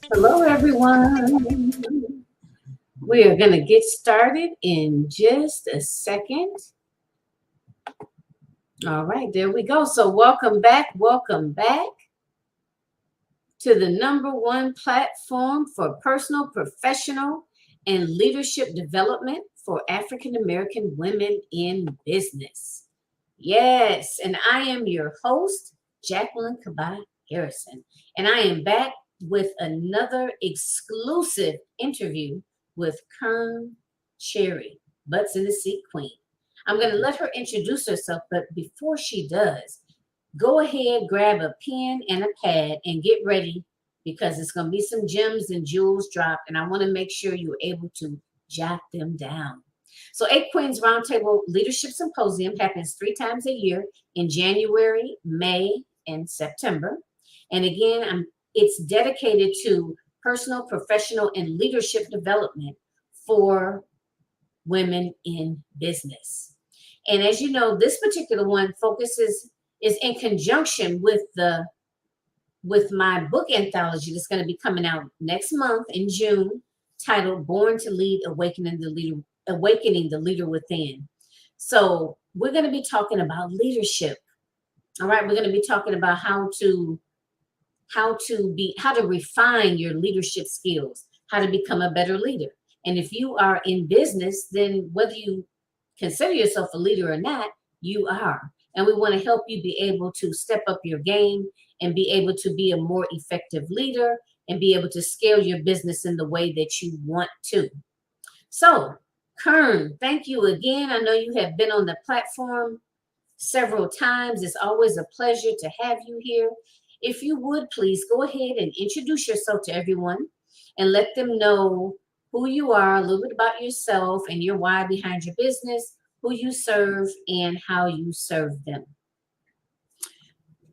Hello, everyone. We are going to get started in just a second. All right, there we go. So welcome back to the #1 platform for personal, professional, and leadership development for African American women in business. Yes, and I am your host, Jacqueline Kaba-Harrison, and I am back with another exclusive interview with Kearn Cherry, Butts in the Seat Queen. I'm going to let her introduce herself, but before she does, go ahead, grab a pen and a pad and get ready, because it's going to be some gems and jewels dropped, and I want to make sure you're able to jot them down. So 8 Queens Roundtable Leadership Symposium happens 3 times a year in January, May, and September. And again, it's dedicated to personal, professional, and leadership development for women in business. And as you know, this particular one is in conjunction with my book anthology that's going to be coming out next month in June, titled Born to Lead, Awakening the Leader Within. So we're going to be talking about leadership. All right, we're going to be talking about how to refine your leadership skills, how to become a better leader. And if you are in business, then whether you consider yourself a leader or not, you are. And we want to help you be able to step up your game and be able to be a more effective leader and be able to scale your business in the way that you want to. So, Kearn, thank you again. I know you have been on the platform several times. It's always a pleasure to have you here. If you would, please go ahead and introduce yourself to everyone and let them know who you are, a little bit about yourself and your why behind your business, who you serve, and how you serve them.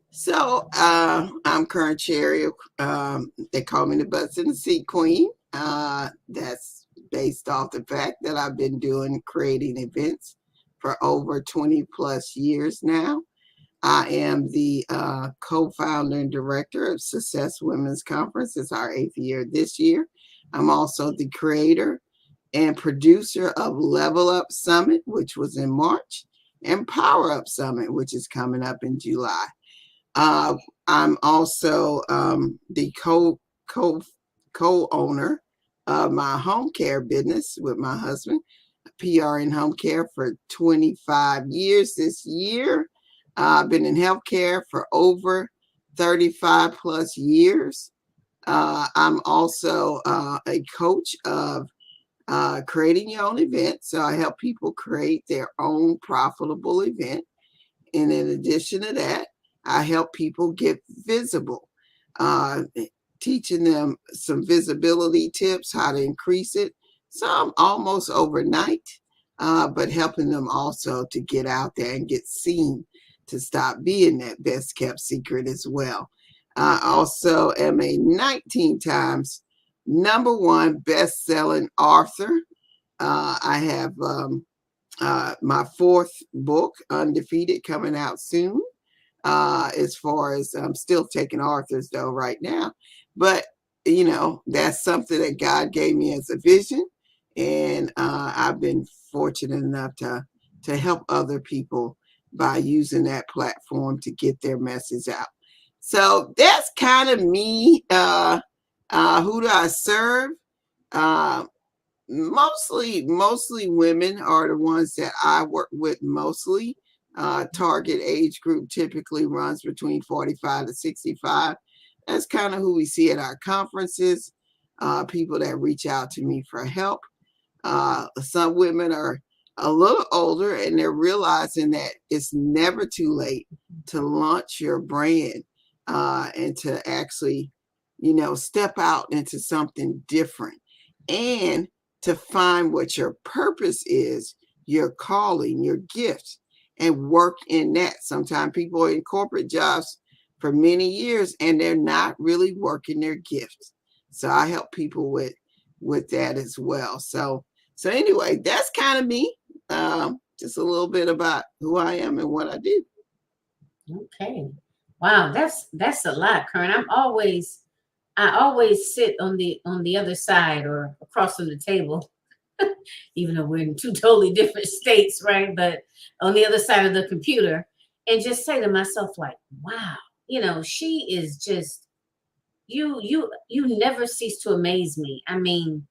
So I'm Kearn Cherry. They call me the Butts in the Seat Queen. That's based off the fact that I've been creating events for over 20 plus years now. I am the co-founder and director of Success Women's Conference. It's our 8th year this year. I'm also the creator and producer of Level Up Summit, which was in March, and Power Up Summit, which is coming up in July. I'm also the co-owner of my home care business with my husband, PRN Home Care, for 25 years this year. I've been in healthcare for over 35 plus years. I'm also a coach of creating your own event. So I help people create their own profitable event. And in addition to that, I help people get visible, teaching them some visibility tips, how to increase it, some almost overnight, but helping them also to get out there and get seen, to stop being that best kept secret as well. I also am a 19 times #1 best-selling author. I have my 4th book, Undefeated, coming out soon. As far as I'm still taking authors though right now, but you know, that's something that God gave me as a vision, and I've been fortunate enough to help other people by using that platform to get their message out. So that's kind of me. Who do I serve? Mostly women are the ones that I work with mostly. Target age group typically runs between 45 to 65. That's kind of who we see at our conferences. People that reach out to me for help. Some women are a little older and they're realizing that it's never too late to launch your brand and to actually, you know, step out into something different and to find what your purpose is, your calling, your gift, and work in that. Sometimes people are in corporate jobs for many years and they're not really working their gift. So I help people with that as well. So anyway, that's kind of me. Just a little bit about who I am and what I do. Okay. Wow, that's a lot, Kearn. I always sit on the other side or across from the table, even though we're in two totally different states, right? But on the other side of the computer, and just say to myself, like, wow, she is just you never cease to amaze me. I mean,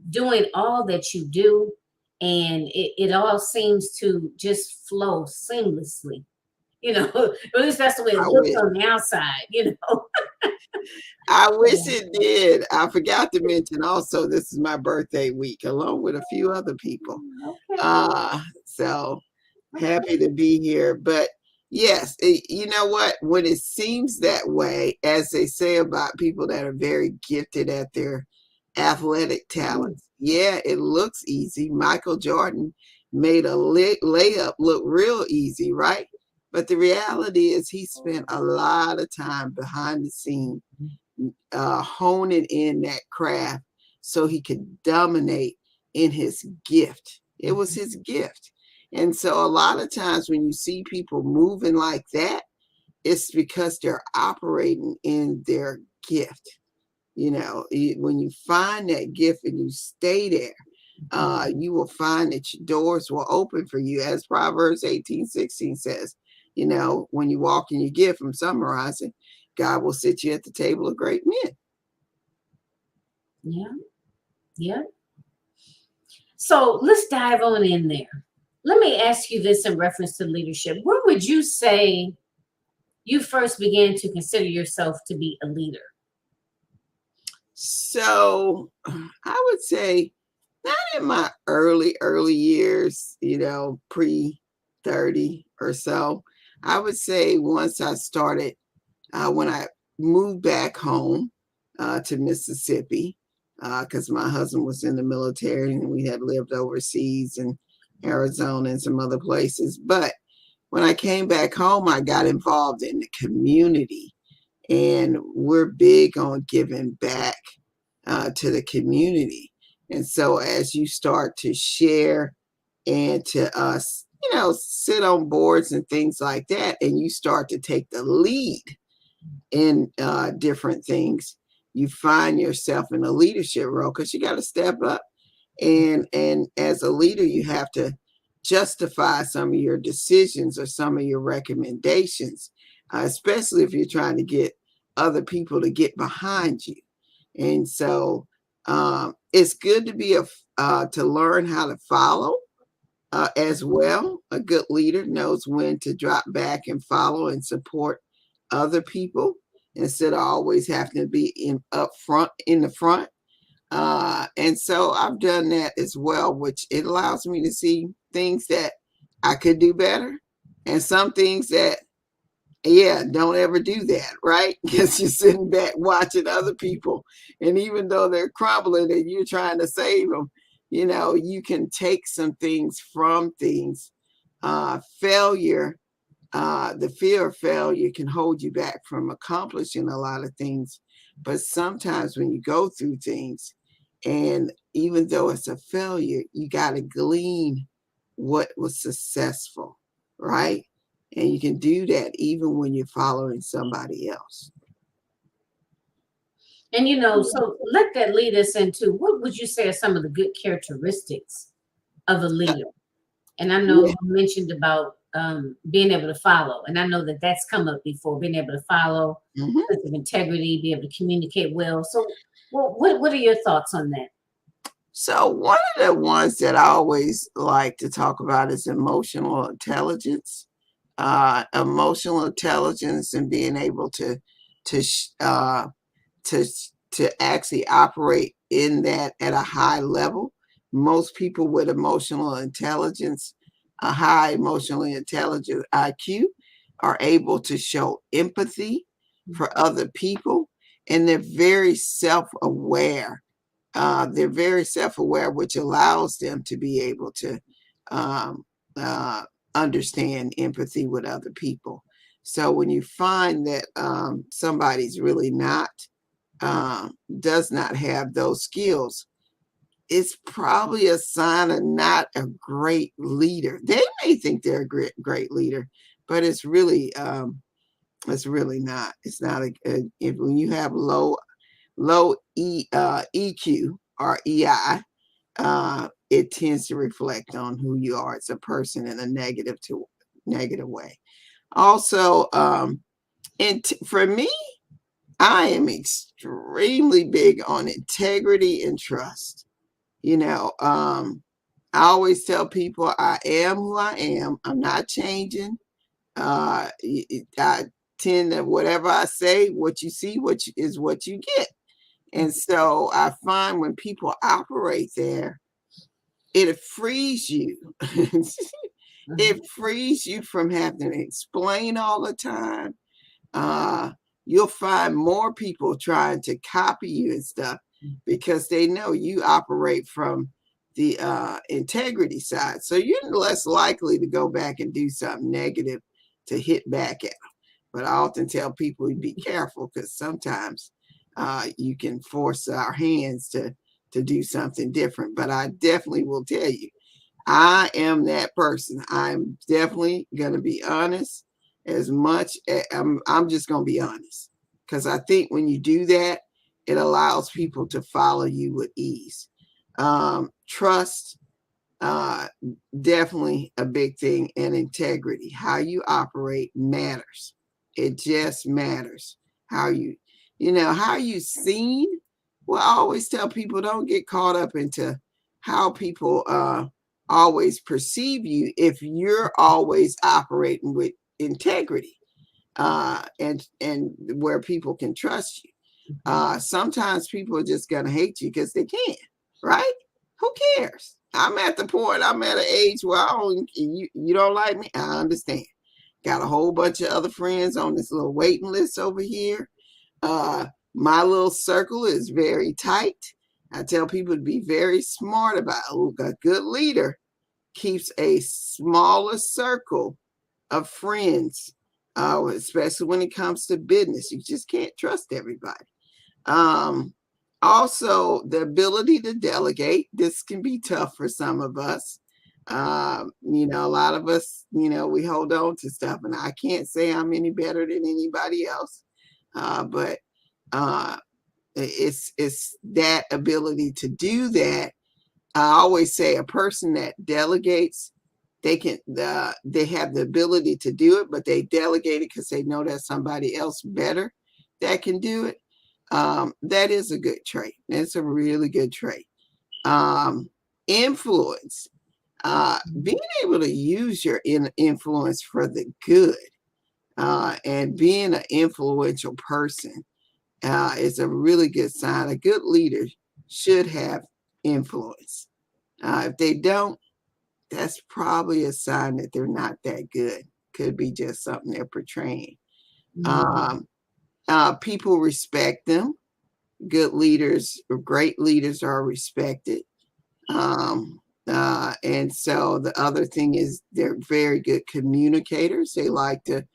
doing all that you do, and it all seems to just flow seamlessly. At least that's the way it I looks wish. on the outside. I wish it did. I forgot to mention also, this is my birthday week, along with a few other people. Okay. So happy to be here. But yes, you know what? When it seems that way, as they say about people that are very gifted at their athletic talents, yeah, it looks easy. Michael Jordan made a layup look real easy, right? But the reality is he spent a lot of time behind the scenes honing in that craft so he could dominate in his gift. It was his gift. And so a lot of times when you see people moving like that, it's because they're operating in their gift. When you find that gift and you stay there, you will find that doors will open for you. As Proverbs 18:16 says, when you walk in your gift, I'm summarizing, God will sit you at the table of great men. Yeah. Yeah. So let's dive on in there. Let me ask you this in reference to leadership. When would you say you first began to consider yourself to be a leader? So I would say not in my early years, pre-30 or so. I would say once I started, when I moved back home to Mississippi, because my husband was in the military and we had lived overseas in Arizona and some other places. But when I came back home, I got involved in the community, and we're big on giving back to the community. And so as you start to share and to sit on boards and things like that, and you start to take the lead in different things, you find yourself in a leadership role because you got to step up. And as a leader, you have to justify some of your decisions or some of your recommendations, especially if you're trying to get other people to get behind you. And so it's good to be to learn how to follow as well. A good leader knows when to drop back and follow and support other people instead of always having to be in the front. And so I've done that as well, which it allows me to see things that I could do better and some things that, don't ever do that, right? Because you're sitting back watching other people, and even though they're crumbling and you're trying to save them, you can take some things from things. Failure, the fear of failure can hold you back from accomplishing a lot of things. But sometimes when you go through things, and even though it's a failure, you got to glean what was successful, right? And you can do that even when you're following somebody else. And so let that lead us into, what would you say are some of the good characteristics of a leader? And I know you mentioned about being able to follow, and I know that that's come up before, being able to follow, sense of integrity, be able to communicate well. So what are your thoughts on that? So one of the ones that I always like to talk about is emotional intelligence. Emotional intelligence and being able to actually operate in that at a high level. Most people with emotional intelligence, a high emotionally intelligent IQ, are able to show empathy for other people, and they're very self-aware they're very self-aware, which allows them to be able to um, understand empathy with other people. So when you find that somebody's really not, does not have those skills, it's probably a sign of not a great leader. They may think they're a great leader, but it's really not. It's not when you have low EQ or EI, it tends to reflect on who you are as a person in a negative way. Also, and for me, I am extremely big on integrity and trust. I always tell people I am who I am. I'm not changing. I tend to, whatever I say, what you see, is what you get. And so I find when people operate there, it frees you. It frees you from having to explain all the time. You'll find more people trying to copy you and stuff because they know you operate from the integrity side. So you're less likely to go back and do something negative to hit back at them. But I often tell people to be careful because sometimes you can force our hands to do something different. But I definitely will tell you, I am that person. I'm definitely going to be honest. As much as I'm just going to be honest, because I think when you do that, it allows people to follow you with ease. Trust, definitely a big thing, and integrity. How you operate matters. It just matters. How you seen. Well, I always tell people, don't get caught up into how people always perceive you if you're always operating with integrity and where people can trust you. Sometimes people are just gonna hate you because they can, right? Who cares? I'm at the point, I'm at an age where you don't like me, I understand. Got a whole bunch of other friends on this little waiting list over here. My little circle is very tight. I tell people to be very smart about it. A good leader keeps a smaller circle of friends, especially when it comes to business. You just can't trust everybody. Also, the ability to delegate. This can be tough for some of us. A lot of us, we hold on to stuff, and I can't say I'm any better than anybody else, but it's that ability to do that. I always say a person that delegates, they have the ability to do it, but they delegate it because they know there's somebody else better that can do it. That is a good trait. That's a really good trait. Influence, being able to use your influence for the good, and being an influential person is a really good sign. A good leader should have influence. If they don't, that's probably a sign that they're not that good. Could be just something they're portraying. People respect them. Good leaders, great leaders are respected. And so the other thing is they're very good communicators. They like to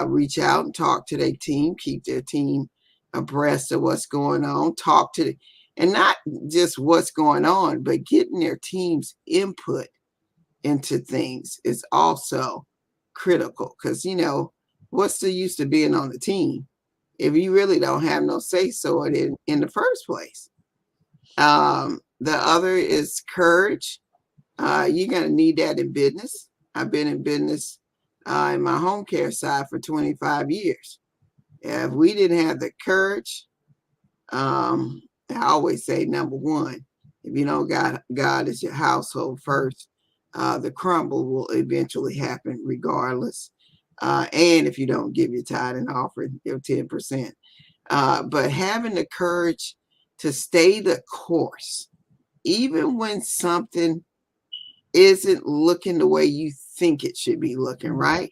reach out and talk to their team, keep their team abreast of what's going on, and not just what's going on, but getting their team's input into things is also critical. Because, what's the use of being on the team if you really don't have no say-so in the first place? The other is courage. You're going to need that in business. I've been in business in my home care side for 25 years. If we didn't have the courage, I always say, number one, if you don't got God as your household first, the crumble will eventually happen regardless. And if you don't give your tithe and offering, your 10%. But having the courage to stay the course, even when something isn't looking the way you think it should be looking, right?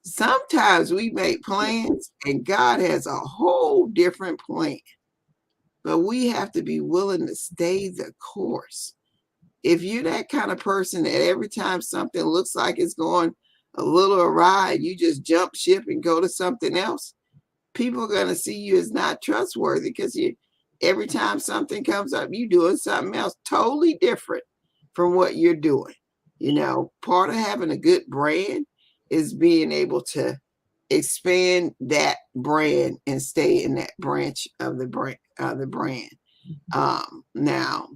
Sometimes we make plans and God has a whole different plan. but we have to be willing to stay the course. If you're that kind of person that every time something looks like it's going a little awry, you just jump ship and go to something else, people are going to see you as not trustworthy, because every time something comes up, you're doing something else totally different from what you're doing. You know, part of having a good brand is being able to expand that brand and stay in that branch of the brand. Now,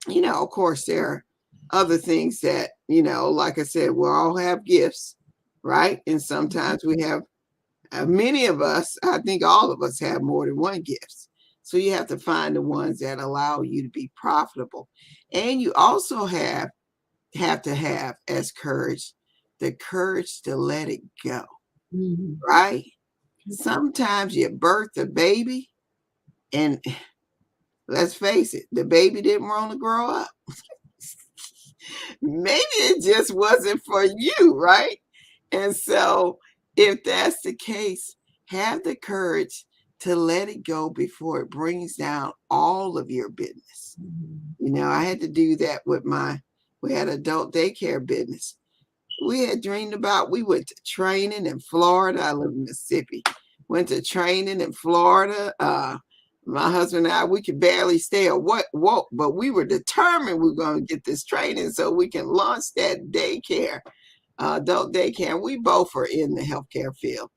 you know, of course, there are other things that, you know, like I said, we all have gifts, right? And sometimes we have, many of us, I think all of us have more than one gift. So you have to find the ones that allow you to be profitable. And you also have to have as courage, the courage to let it go, right? Sometimes you birth a baby and let's face it, the baby didn't want to grow up. Maybe it just wasn't for you, right? And so if that's the case, have the courage to let it go before it brings down all of your business. You know, I had to do that with we had adult daycare business. We had dreamed about, we went to training in Florida. I live in Mississippi. Went to training in Florida. My husband and I, we could barely stay woke, but we were determined we were going to get this training so we can launch that daycare, adult daycare. We both are in the healthcare field.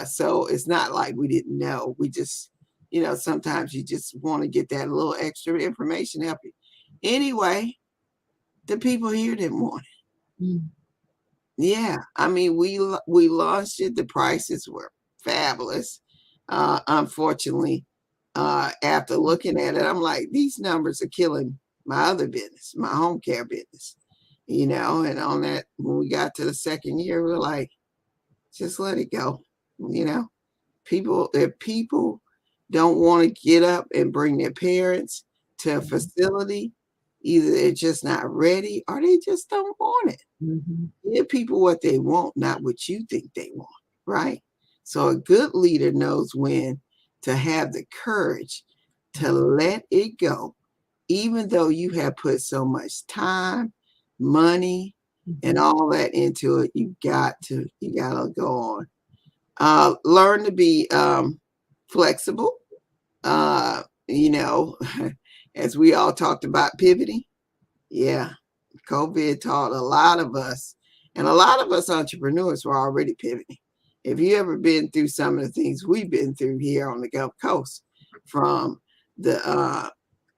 So it's not like we didn't know. We just, you know, sometimes you just want to get that little extra information to help you. Anyway, the people here didn't want it. Yeah, I mean, we launched it. The prices were fabulous. Unfortunately, after looking at it, I'm like, these numbers are killing my other business, my home care business, you know. And on that, when we got to the second year, we're like, just let it go. You know, if people don't want to get up and bring their parents to a facility, either they're just not ready or they just don't want it. Give people what they want, not what you think they want, right? So a good leader knows when to have the courage to let it go, even though you have put so much time, money, and all that into it. You gotta go on. Learn to be flexible. You know, as we all talked about pivoting. Yeah, COVID taught a lot of us, and a lot of us entrepreneurs were already pivoting. If you ever been through some of the things we've been through here on the Gulf Coast, from the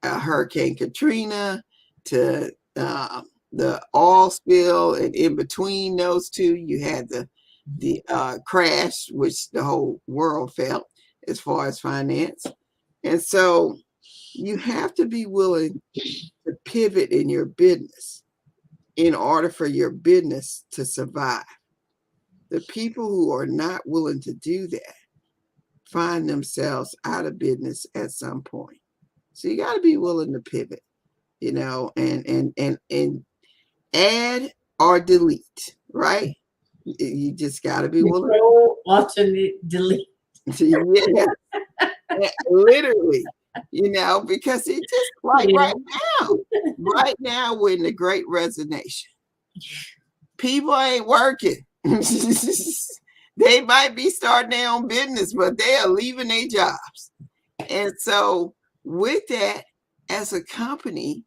Hurricane Katrina to the oil spill, and in between those two, you had the crash, which the whole world felt as far as finance. And so you have to be willing to pivot in your business in order for your business to survive. The people who are not willing to do that find themselves out of business at some point. So you got to be willing to pivot, you know, and add or delete, right? You just got to be willing. Control, alternate, delete. Yeah, literally, you know, because it just like right now we're in the great resignation. People ain't working. They might be starting their own business, but they are leaving their jobs. And so with that, as a company,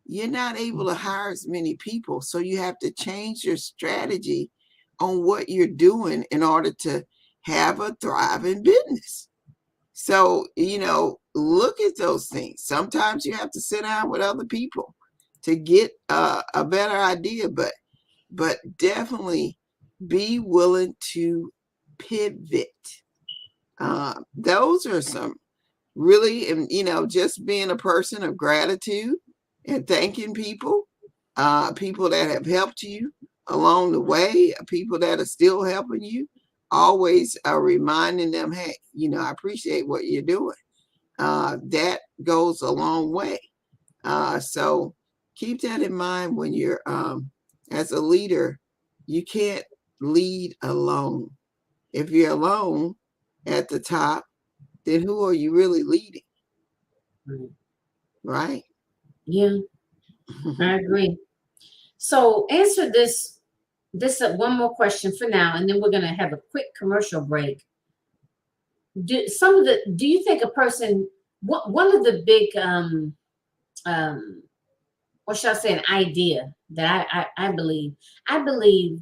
you're not able to hire as many people. So you have to change your strategy on what you're doing in order to have a thriving business. So, you know, look at those things. Sometimes you have to sit down with other people to get a better idea, but definitely be willing to pivot. Those are some really, and you know, just being a person of gratitude and thanking people, people that have helped you along the way, people that are still helping you, always reminding them, hey, you know, I appreciate what you're doing. That goes a long way. So keep that in mind when you're, as a leader, you can't lead alone. If you're alone at the top, then who are you really leading? Right. right? Yeah, I agree. So answer this one more question for now, and then we're gonna have a quick commercial break. Do you think a person, one of the big um or shall I say an idea that I believe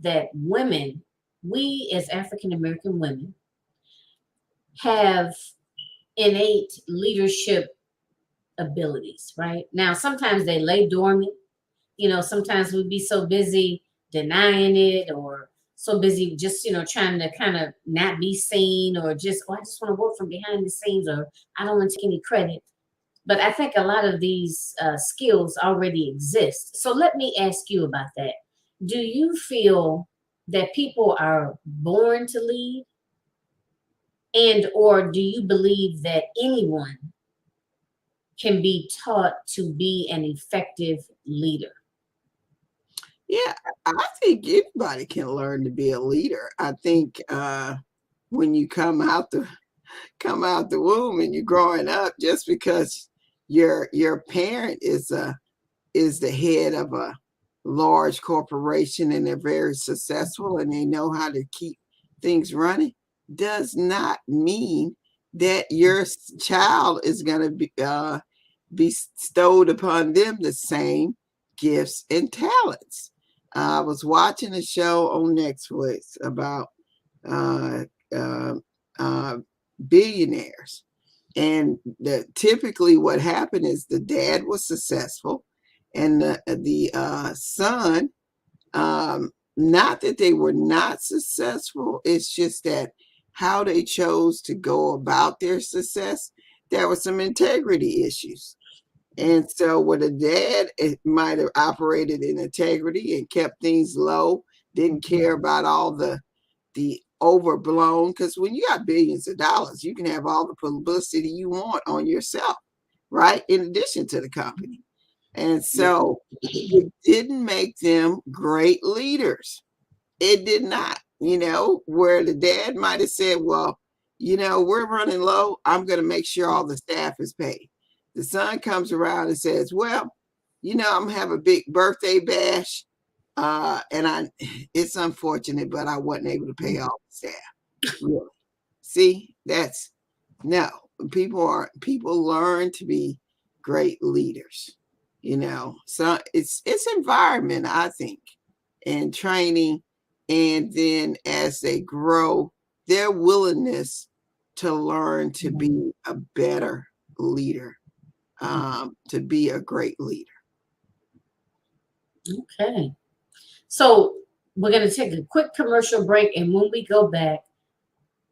that women, we as African American women, have innate leadership abilities, right? Now sometimes they lay dormant. Sometimes we'd be so busy denying it, or so busy just, trying to kind of not be seen, or just, oh, I just want to work from behind the scenes, or I don't want to take any credit. But I think a lot of these skills already exist. So let me ask you about that. Do you feel that people are born to lead, and or do you believe that anyone can be taught to be an effective leader? Yeah, I think anybody can learn to be a leader. I think when you come out the womb and you're growing up, just because your parent is the head of a large corporation and they're very successful and they know how to keep things running, does not mean that your child is going to be bestowed upon them the same gifts and talents. I was watching a show on Netflix about uh, uh, uh, billionaires. And typically what happened is the dad was successful and the son, not that they were not successful, it's just that how they chose to go about their success, there were some integrity issues. And so with a dad, it might have operated in integrity and kept things low, didn't care about all the overblown, because when you got billions of dollars, you can have all the publicity you want on yourself, right? In addition to the company. And so it didn't make them great leaders. It did not, where the dad might have said, well, we're running low. I'm going to make sure all the staff is paid. The son comes around and says, well, I'm going to have a big birthday bash. And it's unfortunate, but I wasn't able to pay all the staff. Really. See, no, people learn to be great leaders, so it's environment, I think, and training. And then as they grow, their willingness to learn to be a better leader, to be a great leader. Okay. So we're going to take a quick commercial break. And when we go back,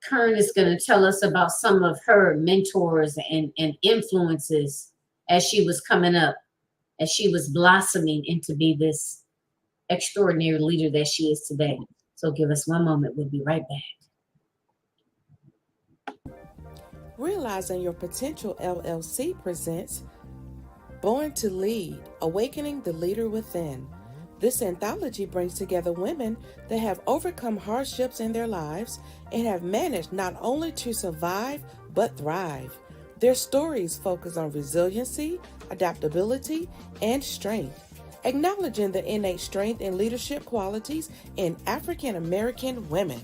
Kearn is going to tell us about some of her mentors and influences as she was coming up, as she was blossoming into be this extraordinary leader that she is today. So give us one moment. We'll be right back. Realizing Your Potential LLC presents Born to Lead, Awakening the Leader Within. This anthology brings together women that have overcome hardships in their lives and have managed not only to survive, but thrive. Their stories focus on resiliency, adaptability, and strength, acknowledging the innate strength and leadership qualities in African American women.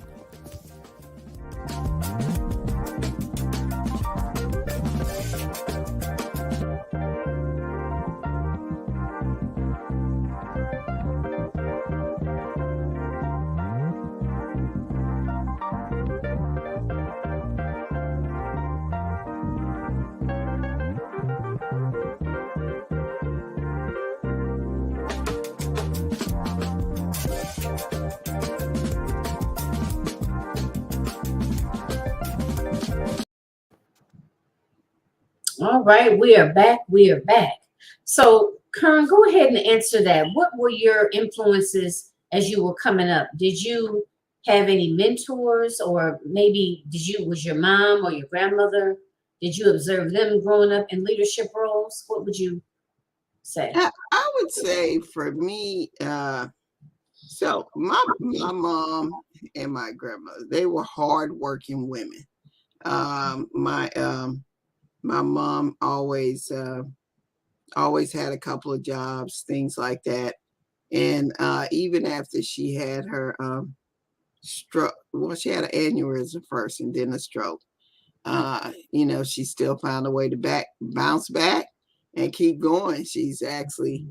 All right, we are back. We are back. So, Kearn, go ahead and answer that. What were your influences as you were coming up? Did you have any mentors, or maybe was your mom or your grandmother? Did you observe them growing up in leadership roles? What would you say? I would say for me, so my mom and my grandmother, they were hardworking women. My my mom always had a couple of jobs, things like that. And even after she had her stroke, well, she had an aneurysm first and then a stroke. You know, she still found a way to bounce back and keep going. She actually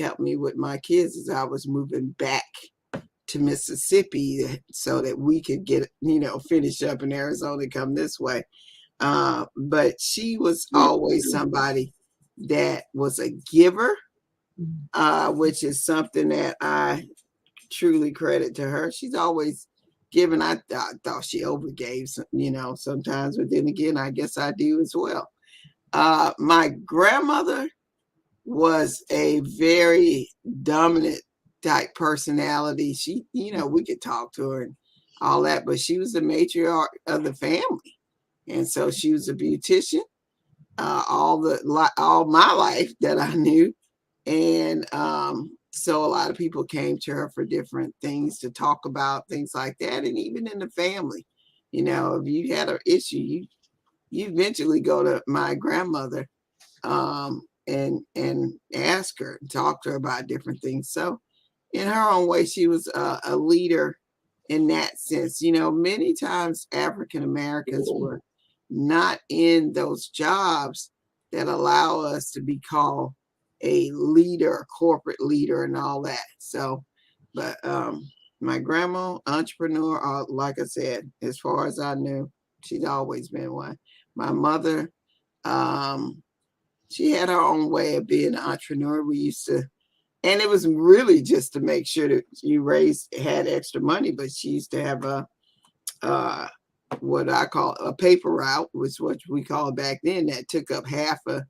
helped me with my kids as I was moving back to Mississippi so that we could get, you know, finish up in Arizona and come this way. But she was always somebody that was a giver, which is something that I truly credit to her. She's always given. I thought she overgave, you know, sometimes, but then again, I guess I do as well. My grandmother was a very dominant type personality. She, you know, we could talk to her and all that, but she was the matriarch of the family. And so she was a beautician all my life that I knew. And so a lot of people came to her for different things to talk about, things like that. And even in the family, you know, if you had an issue, you eventually go to my grandmother and ask her and talk to her about different things. So in her own way, she was a leader in that sense. You know, many times African Americans were not in those jobs that allow us to be called a leader, a corporate leader and all that. So, but my grandma, entrepreneur, like I said, as far as I knew, she's always been one. My mother, she had her own way of being an entrepreneur. We used to, and it was really just to make sure that you had extra money, but she used to have a what I call a paper route, which is what we call it back then, that took up half of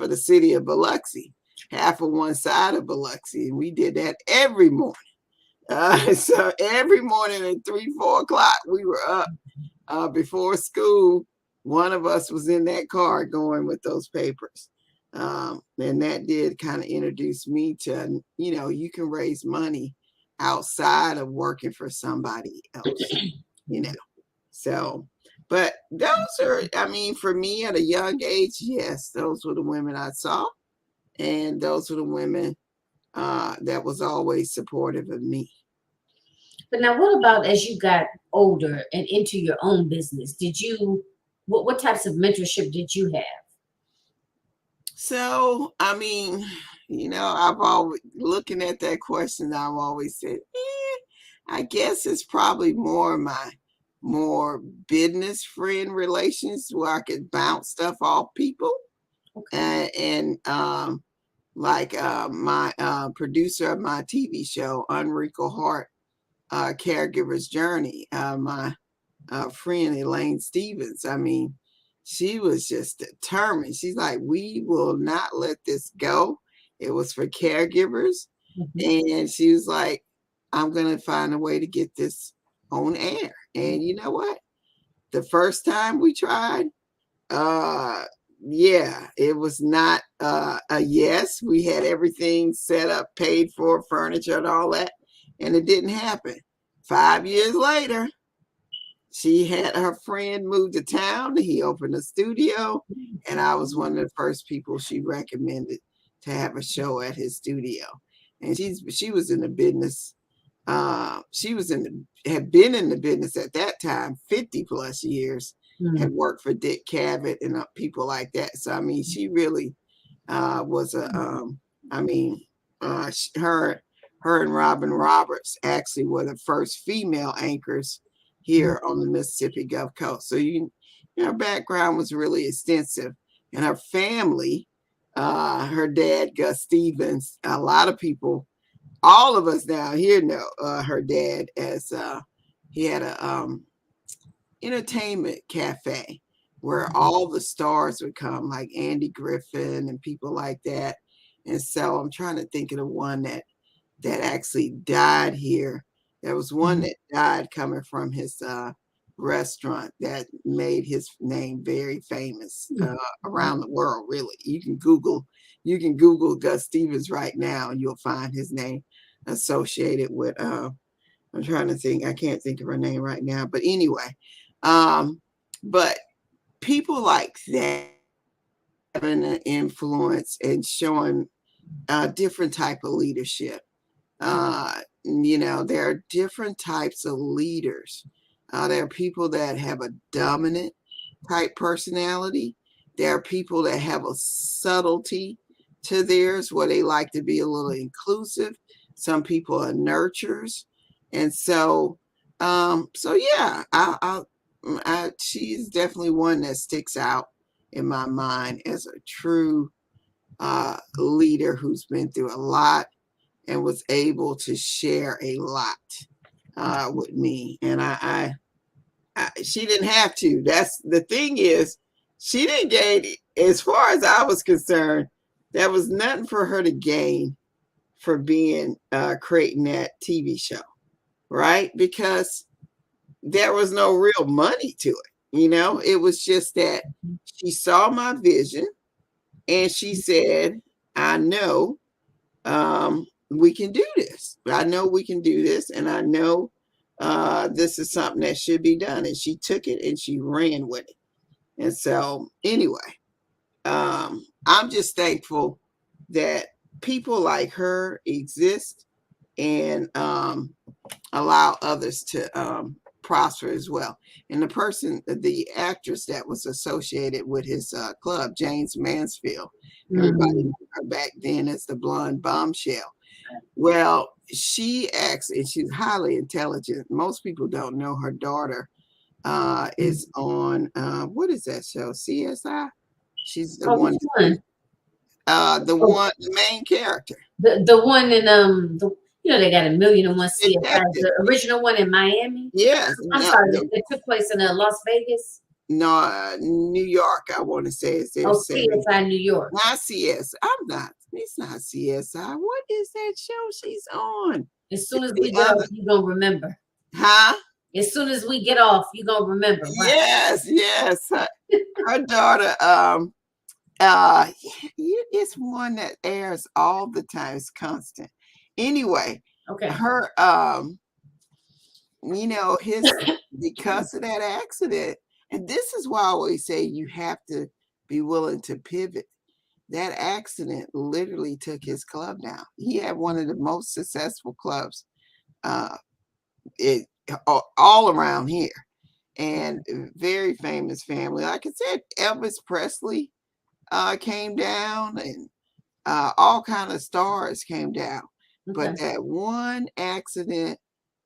the city of Biloxi, half of one side of Biloxi. And we did that every morning. So every morning at 3-4 o'clock, we were up before school. One of us was in that car going with those papers. And that did kind of introduce me to, you know, you can raise money outside of working for somebody else, you know. So, but those are, I mean, for me at a young age, yes, those were the women I saw. And those were the women that was always supportive of me. But now, what about as you got older and into your own business? Did you, what types of mentorship did you have? So, I mean, you know, I've always, looking at that question, I've always said, I guess it's probably more business friend relations where I could bounce stuff off people. Okay. And like my producer of my TV show, 𝙌𝙐𝙀𝙀𝙉𝙎, Caregiver's Journey, my friend Elaine Stevens. I mean, she was just determined. She's like, we will not let this go. It was for caregivers. Mm-hmm. And she was like, I'm going to find a way to get this on air. And you know what? The first time we tried, yeah, it was not a yes. We had everything set up, paid for, furniture and all that. And it didn't happen. 5 years later, she had her friend moved to town. He opened a studio, and I was one of the first people she recommended to have a show at his studio. And she was in the business. Had been in the business at that time, 50 plus years, had worked for 𝙇𝙀𝘼𝑃 and people like that. So, I mean, she really was her and Robin Roberts actually were the first female anchors here on the Mississippi Gulf Coast. So, her background was really extensive. And her family, her dad, Gus Stevens, a lot of people, all of us down here know her dad as he had a entertainment cafe where all the stars would come, like Andy Griffin and people like that. And so I'm trying to think of the one that actually died here. There was one that died coming from his restaurant that made his name very famous around the world. Really, you can Google Gus Stevens right now, and you'll find his name associated with. I'm trying to think. I can't think of her name right now, but anyway, but people like that having an influence and showing different type of leadership. There are different types of leaders. There are people that have a dominant type personality. There are people that have a subtlety to theirs where they like to be a little inclusive. Some people are nurturers. And so, yeah, she's definitely one that sticks out in my mind as a true leader who's been through a lot and was able to share a lot with me. And she didn't have to. That's the thing is, she didn't gain, as far as I was concerned, there was nothing for her to gain for being creating that TV show, right? Because there was no real money to it. It was just that she saw my vision and she said, I know we can do this. I know we can do this. And I know this is something that should be done. And she took it and she ran with it. And so anyway, I'm just thankful that people like her exist and allow others to prosper as well. And the actress that was associated with his club, James Mansfield, everybody knew her back then as the blonde bombshell. Well, she acts, and she's highly intelligent. Most people don't know her daughter is on what is that show? CSI. She's the one. The main character. The one in they got 1,000,001 CSI. The original one in Miami. Yes. I'm sorry, it took place in Las Vegas. No, New York. I want to say it's there. CSI New York. Not CS. I'm not. It's not CSI. What is that show she's on? As soon as we get off, you gonna remember. Huh? As soon as we get off, you gonna remember. Right? Yes. Her daughter. It's one that airs all the time. It's constant. Anyway, okay. Her, because of that accident, and this is why I always say you have to be willing to pivot. That accident literally took his club down. He had one of the most successful clubs all around here, and very famous family. Like I said, Elvis Presley came down, and all kind of stars came down. Okay. But that one accident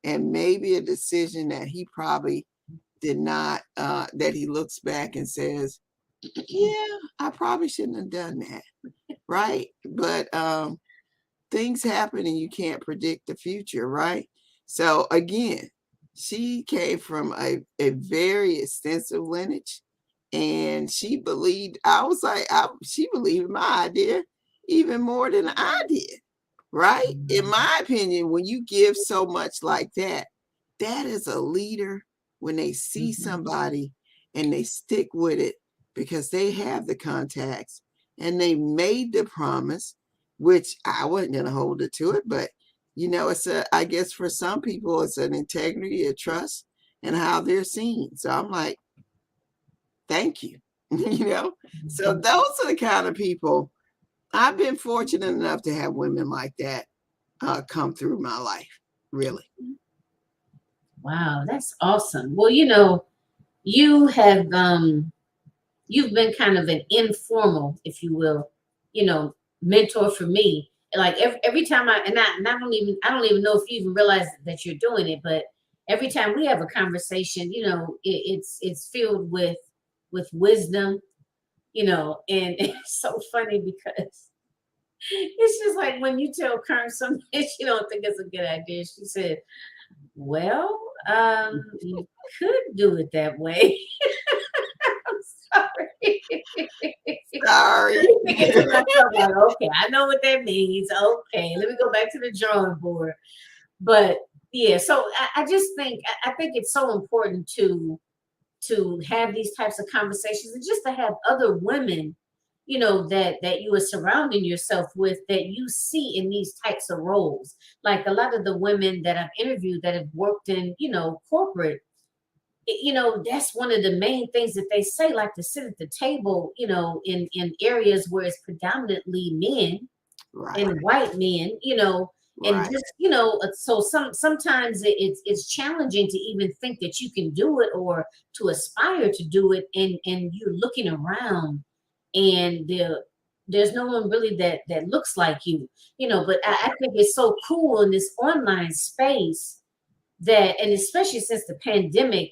and maybe a decision that he probably did not, that he looks back and says, yeah, I probably shouldn't have done that. Right. But things happen and you can't predict the future. Right. So again, she came from a very extensive lineage, and she believed, she believed in my idea even more than I did. Right. In my opinion, when you give so much like that, that is a leader when they see somebody and they stick with it because they have the contacts and they made the promise, which I wasn't going to hold it to it. But, I guess for some people, it's an integrity, a trust, and how they're seen. So I'm like, thank you. So those are the kind of people. I've been fortunate enough to have women like that come through my life, really. Wow, that's awesome. Well, you have you've been kind of an informal, if you will, mentor for me. Like every time I don't even know if you even realize that you're doing it, but every time we have a conversation, it's filled with wisdom. And it's so funny because it's just like when you tell Kearn something she don't think it's a good idea. She said, well, you could do it that way. I'm sorry. Sorry. Like, okay, I know what that means. Okay, let me go back to the drawing board. But yeah, so I just think it's so important to have these types of conversations and just to have other women, that you are surrounding yourself with, that you see in these types of roles. Like a lot of the women that I've interviewed that have worked in, corporate, that's one of the main things that they say, like to sit at the table, in areas where it's predominantly men Right. and white men, and Right. just, so sometimes it's challenging to even think that you can do it or to aspire to do it. And you're looking around and there's no one really that looks like you, but I think it's so cool in this online space that, and especially since the pandemic,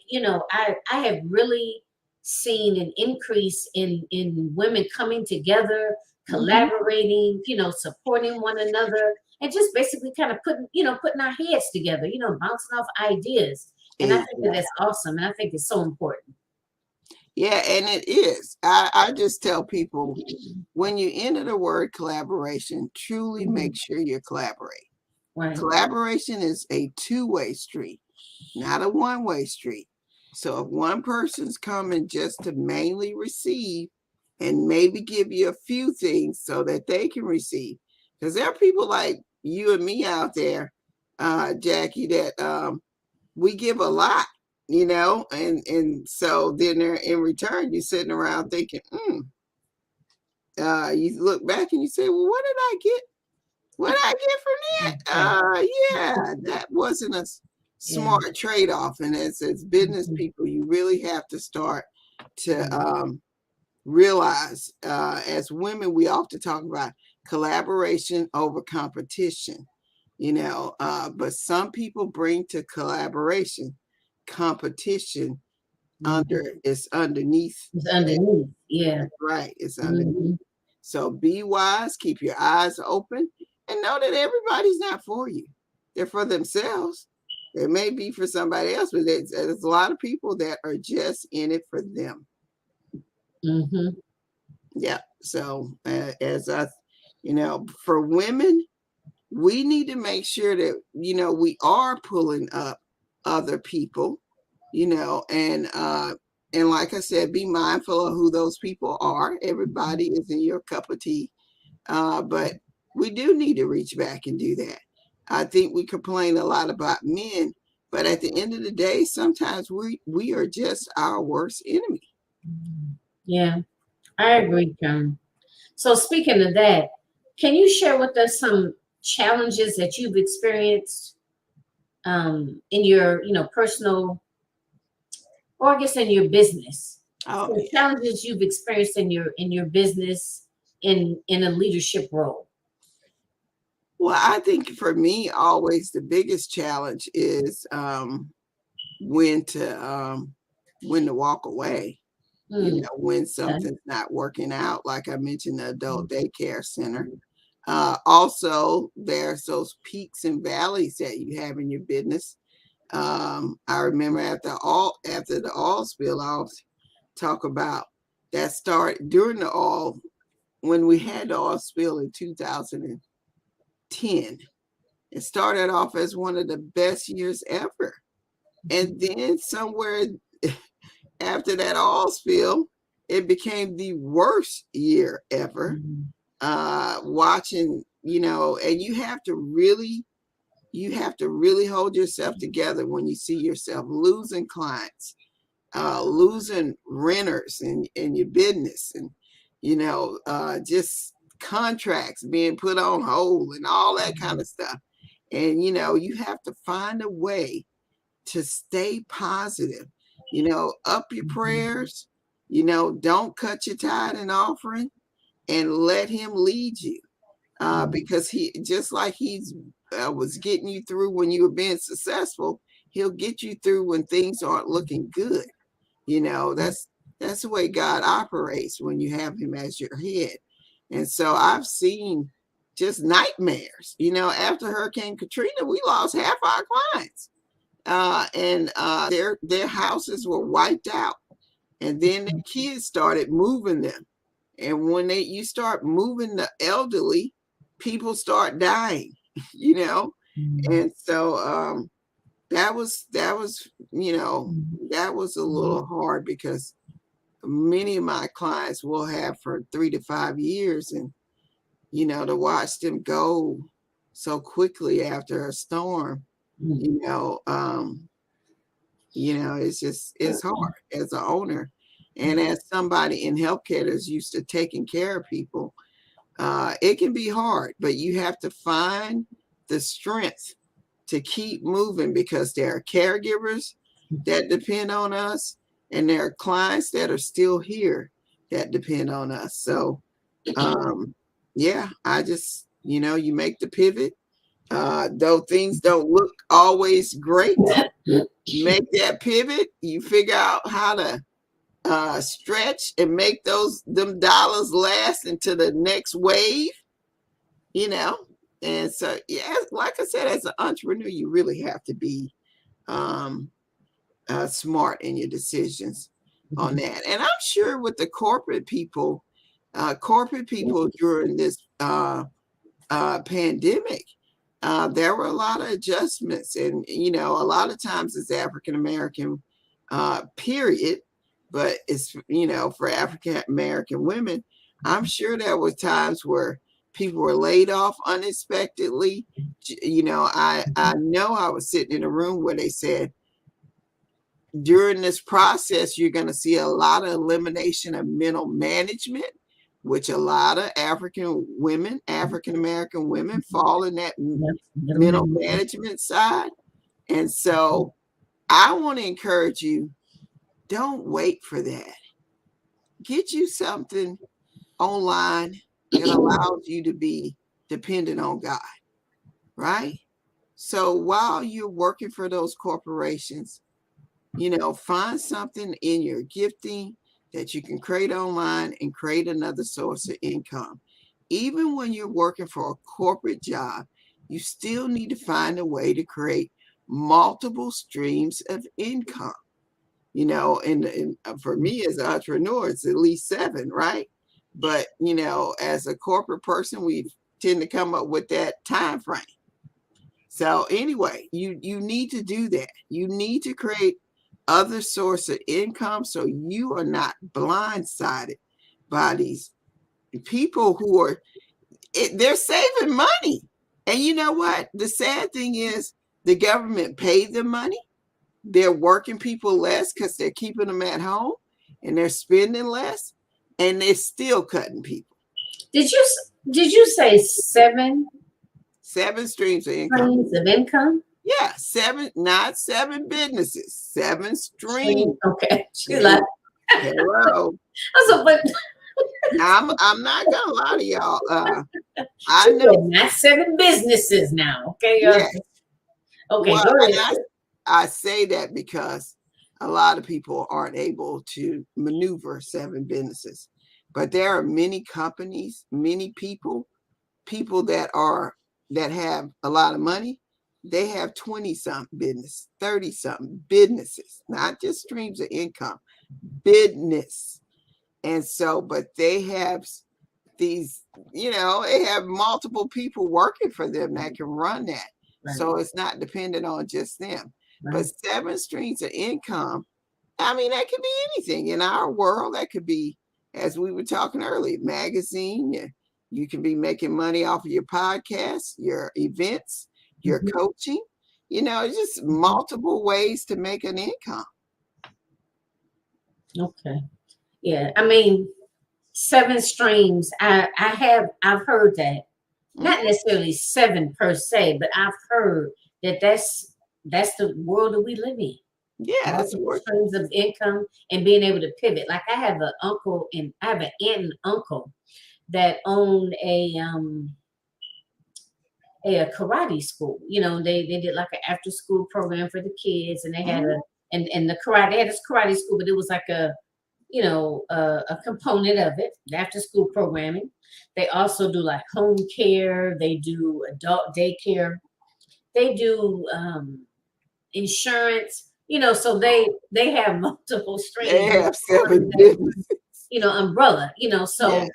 I have really seen an increase in women coming together, collaborating, supporting one another, and just basically kind of putting our heads together, bouncing off ideas. And I think that Exactly. that's awesome, and I think it's so important. Yeah, and it is. I just tell people, when you enter the word collaboration, truly make sure you collaborate. Right. Collaboration is a two-way street, not a one-way street. So if one person's coming just to mainly receive and maybe give you a few things so that they can receive, because there are people like you and me out there, Jackie, that we give a lot, and so then in return, you're sitting around thinking, you look back and you say, well, what did I get? What did I get from that? Yeah, that wasn't a smart trade-off. And as business people, you really have to start to realize, as women, we often talk about collaboration over competition, but some people bring to collaboration competition it's underneath. It's underneath. Yeah. That's right. It's underneath. So be wise, keep your eyes open, and know that everybody's not for you. They're for themselves. They may be for somebody else, but there's a lot of people that are just in it for them. Yeah. So for women, we need to make sure that, we are pulling up other people, and like I said, be mindful of who those people are. Everybody isn't your cup of tea, but we do need to reach back and do that. I think we complain a lot about men, but at the end of the day, sometimes we are just our worst enemy. Yeah, I agree, Karen. So speaking of that, can you share with us some challenges that you've experienced in your, personal, or I guess in your business? Oh, So challenges you've experienced in your business in a leadership role. Well, I think for me, always the biggest challenge is when to walk away. When something's not working out, like I mentioned, the adult daycare center. Also, there's those peaks and valleys that you have in your business. I remember after the oil spill, I'll talk about that start during the oil, when we had the oil spill in 2010. It started off as one of the best years ever. And then somewhere after that oil spill, it became the worst year ever. Watching, and you have to really hold yourself together when you see yourself losing clients, losing renters in your business, and just contracts being put on hold and all that kind of stuff. And you have to find a way to stay positive, up your prayers, don't cut your tithe and offering, and let him lead you, because he, just like he's was getting you through when you were being successful, he'll get you through when things aren't looking good. That's the way God operates when you have him as your head. And so I've seen just nightmares. After Hurricane Katrina, we lost half our clients, and their houses were wiped out, and then the kids started moving them. And when you start moving the elderly, people start dying, and so that was a little hard, because many of my clients will have for 3 to 5 years, and to watch them go so quickly after a storm, it's hard as an owner. And as somebody in healthcare that's used to taking care of people, it can be hard, but you have to find the strength to keep moving, because there are caregivers that depend on us, and there are clients that are still here that depend on us. So, yeah, I just, you make the pivot. Though things don't look always great, make that pivot. You figure out how to stretch and make them dollars last into the next wave, And so, yeah, like I said, as an entrepreneur, you really have to be smart in your decisions on that. And I'm sure with the corporate people during this pandemic, there were a lot of adjustments, and a lot of times it's African American period, but it's for African American women, I'm sure there were times where people were laid off unexpectedly. I know I was sitting in a room where they said, during this process, you're going to see a lot of elimination of middle management, which a lot of African American women fall in that middle management side. And so I want to encourage you, don't wait for that. Get you something online that allows you to be dependent on God, right? So while you're working for those corporations, find something in your gifting that you can create online and create another source of income. Even when you're working for a corporate job, you still need to find a way to create multiple streams of income. And for me as an entrepreneur, it's at least 7, right? But, as a corporate person, we tend to come up with that time frame. So anyway, you need to do that. You need to create other source of income so you are not blindsided by these people who are, they're saving money. And you know what? The sad thing is the government paid them money. They're working people less because they're keeping them at home, and they're spending less, and they're still cutting people. Did you say 7 streams of income? Streams of income? Yeah, 7, not 7 businesses, 7 streams. Okay. She's like, hello. But I'm not gonna lie to y'all. I know not 7 businesses now. Okay. Yeah. Okay. Well, go ahead. I say that because a lot of people aren't able to maneuver 7 businesses, but there are many companies, many people that have a lot of money. They have 20-something business, 30-something businesses, not just streams of income, business. And so, but they have these, they have multiple people working for them that can run that. Right. So it's not dependent on just them. Right. But 7 streams of income, I mean, that could be anything in our world. That could be, as we were talking earlier, magazine. You can be making money off of your podcast, your events, your coaching, just multiple ways to make an income. Okay. Yeah. I mean, 7 streams. I've heard that. Not necessarily 7 per se, but I've heard that that's the world that we live in. Yeah, that's the streams of income and being able to pivot. Like I have an aunt and uncle that own a karate school. They did like an after school program for the kids, and they had they had this karate school, but it was like a component of it, the after school programming. They also do like home care. They do adult daycare. They do insurance. So they have multiple streams. They have 7 businesses. Umbrella. So. Yeah.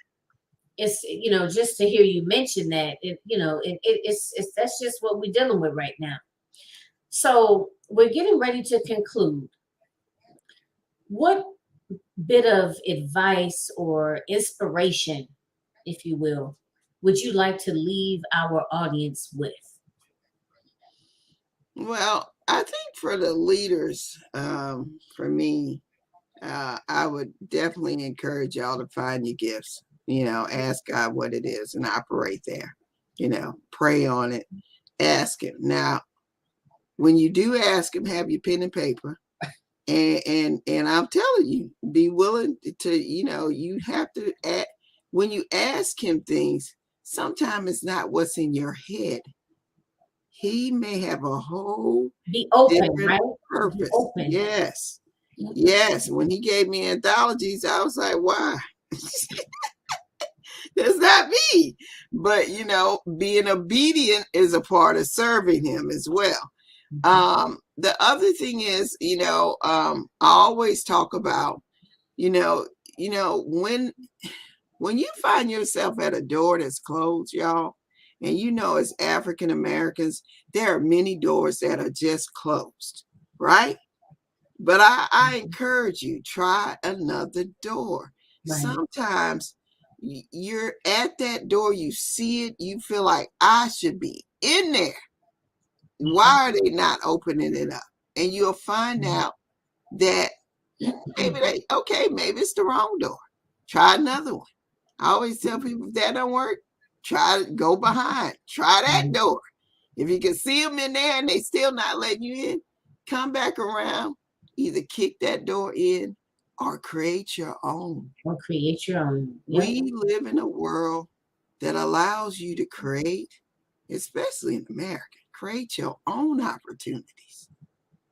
It's just to hear you mention that it's that's just what we're dealing with right now. So we're getting ready to conclude. What bit of advice or inspiration, if you will, would you like to leave our audience with? Well, I think for the leaders, for me, I would definitely encourage y'all to find your gifts. Ask God what it is and operate there. Pray on it. Ask Him. Now, when you do ask Him, have your pen and paper. And I'm telling you, be willing to, you have to when you ask Him things, sometimes it's not what's in your head. He may have a whole Be open, different right? purpose. Be open. Yes. Yes. When He gave me anthologies, I was like, why? That's not me. But, being obedient is a part of serving Him as well. The other thing is, I always talk about, when you find yourself at a door that's closed, y'all, and as African Americans, there are many doors that are just closed, right? But I encourage you, try another door. Right. Sometimes you're at that door, you see it, you feel like I should be in there. Why are they not opening it up? And you'll find out that maybe maybe it's the wrong door. Try another one. I always tell people if that don't work, go behind. Try that door. If you can see them in there and they still not letting you in, come back around. Either kick that door in or create your own. Or create your own. Yep. We live in a world that allows you to create, especially in America. Create your own opportunities,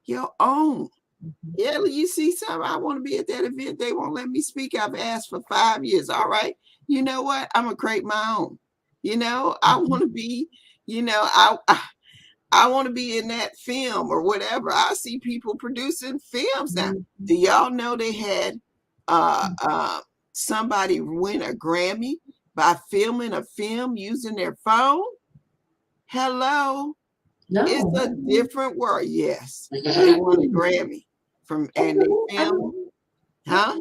your own. Yeah, you see something, I want to be at that event. They won't let me speak. I've asked for 5 years. All right. You know what? I'm going to create my own. I want to be, I want to be in that film or whatever. I see people producing films now. Do y'all know they had somebody win a Grammy by filming a film using their phone? Hello. No. It's a different world. Yes. They won a Grammy and they filmed. Huh?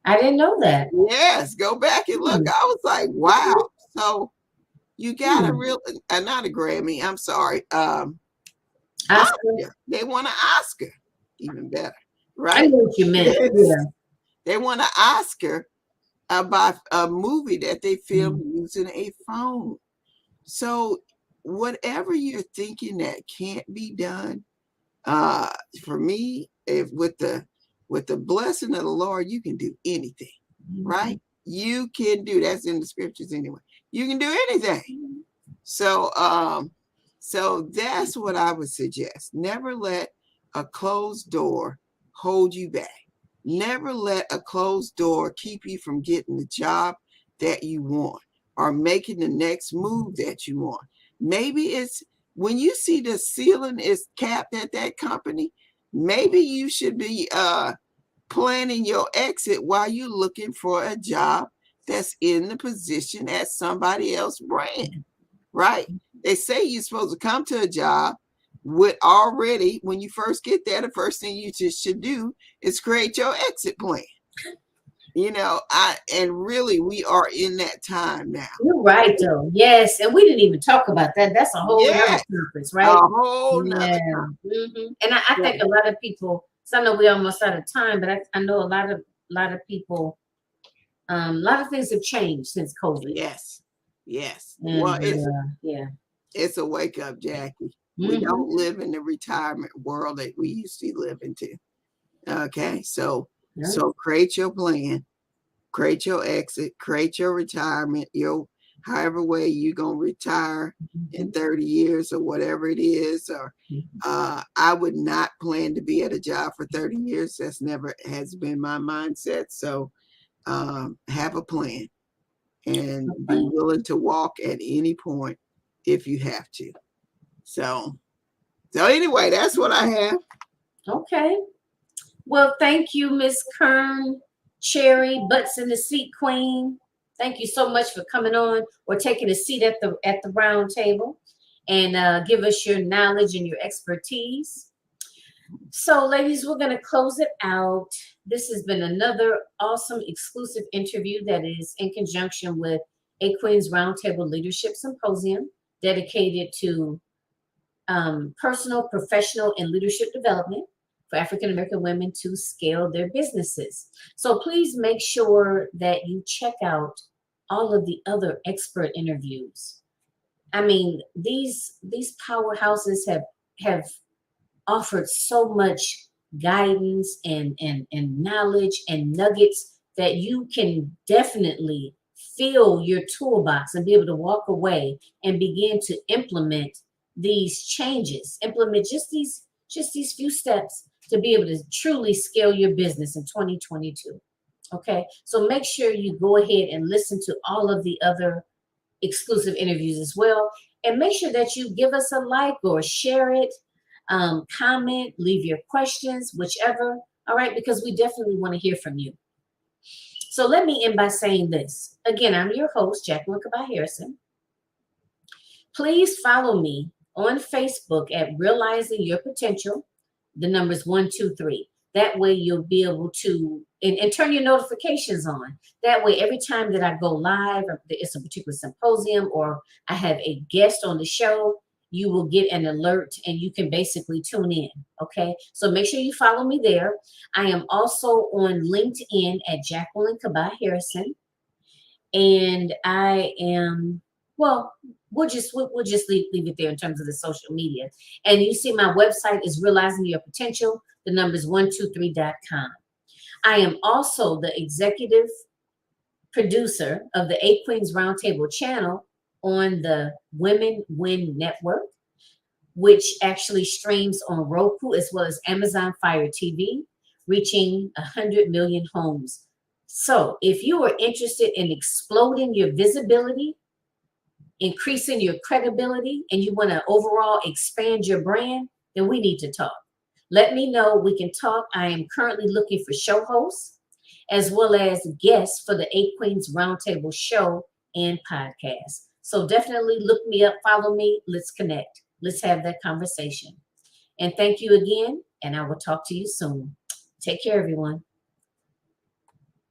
I didn't know that. Yes. Go back and look. I was like, wow. So you got a real, not a Grammy. I'm sorry. Oscar. They won an Oscar. Even better. Right? I know what you meant. Yes. Yeah. They won an Oscar by a movie that they filmed using a phone. So whatever you're thinking that can't be done, for me, if with the blessing of the Lord, you can do anything, right? You can do, that's in the scriptures anyway. You can do anything. So that's what I would suggest. Never let a closed door hold you back. Never let a closed door keep you from getting the job that you want or making the next move that you want. Maybe it's when you see the ceiling is capped at that company, maybe you should be planning your exit while you're looking for a job that's in the position at somebody else's brand, right? They say you're supposed to come to a job with already, when you first get there, the first thing you just should do is create your exit plan. And really we are in that time now. You're right, though. Yes. And we didn't even talk about that. That's a whole other conference, right? A whole nother And I think a lot of people, so I know we're almost out of time, but I know a lot of people, a lot of things have changed since COVID. Yes. And, well, it's a wake up, Jackie. We don't live in the retirement world that we used to live into. Okay. So create your plan, create your exit, create your retirement, however way you're going to retire in 30 years or whatever it is. Or I would not plan to be at a job for 30 years. That's never has been my mindset. So have a plan and be willing to walk at any point if you have to. So anyway, that's what I have. Okay. Well, thank you, Miss Kearn Cherry, Butts in the Seat Queen. Thank you so much for coming on or taking a seat at the round table and give us your knowledge and your expertise. So, ladies, we're going to close it out. This has been another awesome exclusive interview that is in conjunction with A Queen's Roundtable Leadership Symposium dedicated to personal, professional, and leadership development for African American women to scale their businesses. So please make sure that you check out all of the other expert interviews. I mean, these powerhouses have offered so much guidance and knowledge and nuggets that you can definitely fill your toolbox and be able to walk away and begin to implement these changes, implement just these few steps to be able to truly scale your business in 2022. Okay, so make sure you go ahead and listen to all of the other exclusive interviews as well, and make sure that you give us a like or share it, comment, leave your questions, whichever. All right, because we definitely want to hear from you. So let me end by saying this. Again, I'm your host, Jacqueline Kaba-Harrison. Please follow me on Facebook at Realizing Your Potential. The number's 123. That way you'll be able to, and turn your notifications on. That way, every time that I go live, or it's a particular symposium, or I have a guest on the show, you will get an alert and you can basically tune in. Okay, so make sure you follow me there. I am also on LinkedIn at Jacqueline Kaba-Harrison, and I am, well, we'll just leave it there in terms of the social media. And you see my website is Realizing Your Potential. The number is 123.com. I am also the executive producer of the A Queens Roundtable channel on the Women Win Network, which actually streams on Roku as well as Amazon Fire TV, reaching 100 million homes. So if you are interested in exploding your visibility, increasing your credibility, and you want to overall expand your brand, then we need to talk. Let me know. We can talk. I am currently looking for show hosts as well as guests for the A Queens Roundtable show and podcast. So definitely look me up, follow me. Let's connect. Let's have that conversation. And thank you again. And I will talk to you soon. Take care, everyone.